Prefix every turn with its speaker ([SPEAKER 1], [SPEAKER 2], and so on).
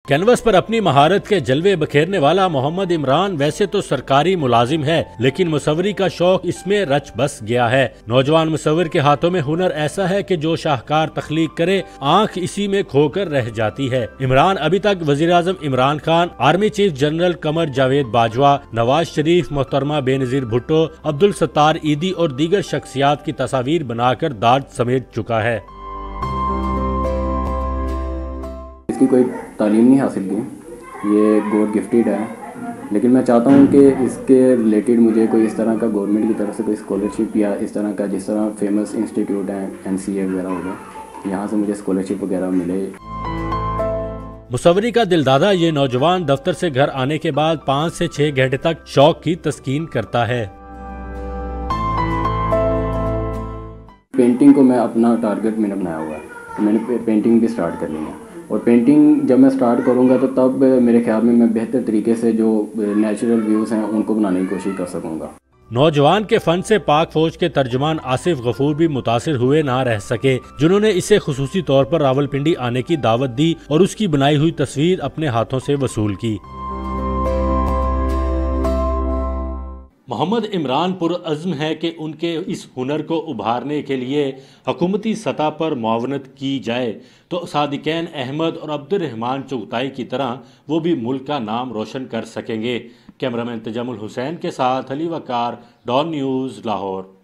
[SPEAKER 1] Canvas पर अपनी महारत के जलवे बखेरने वाला मोहम्मद इमरान वैसे तो सरकारी मुलाजिम है, लेकिन मुसव्वरी का शौक इसमें रच बस गया है। नौजवान मुसव्विर के हाथों में हुनर ऐसा है कि जो शाहकार तख्लीक करे आंख इसी में खोकर रह जाती है। इमरान अभी तक वजीर आजम Imran Khan, army chief general Qamar Javed Bajwa, Nawaz Sharif, मोहतरमा बेनजीर भुट्टो, अब्दुल सत्तार ईदी और दीगर शख्सियात की तस्वीर बनाकर दाद समेट चुका है।
[SPEAKER 2] इसकी कोई तालीम नहीं हासिल की, ये गॉड गिफ्टेड है, लेकिन मैं चाहता हूँ कि इसके रिलेटेड मुझे कोई इस तरह का गवर्नमेंट की तरफ से कोई स्कॉलरशिप या इस तरह का, जिस तरह फेमस इंस्टीट्यूट हैं NCA वगैरह हो गए, यहाँ से मुझे स्कॉलरशिप वगैरह मिले।
[SPEAKER 1] मुसव्वरी का दिलदादा ये नौजवान दफ्तर से घर आने के बाद 5 से 6 घंटे तक शौक की तस्कीन करता है।
[SPEAKER 2] पेंटिंग को मैं अपना टारगेट मैंने बनाया हुआ है, तो मैंने पेंटिंग भी स्टार्ट कर ली है, और पेंटिंग जब मैं स्टार्ट करूँगा तो तब मेरे ख्याल में मैं बेहतर तरीके से जो नेचुरल व्यूज़ हैं उनको बनाने की कोशिश कर सकूँगा।
[SPEAKER 1] नौजवान के फन से पाक फौज के तर्जुमान आसिफ गफूर भी मुतासिर हुए ना रह सके, जिन्होंने इसे खुसूसी तौर पर रावलपिंडी आने की दावत दी और उसकी बनाई हुई तस्वीर अपने हाथों से वसूल की। मोहम्मद इमरान पुरअज़्म है कि उनके इस हुनर को उभारने के लिए हुकूमती सतह पर मुआवनत की जाए तो सादिकैन अहमद और अब्दुर्रहमान चुगताई की तरह वो भी मुल्क का नाम रोशन कर सकेंगे। कैमरामैन तजम्मुल हुसैन के साथ अली वकार, डॉन न्यूज़, लाहौर।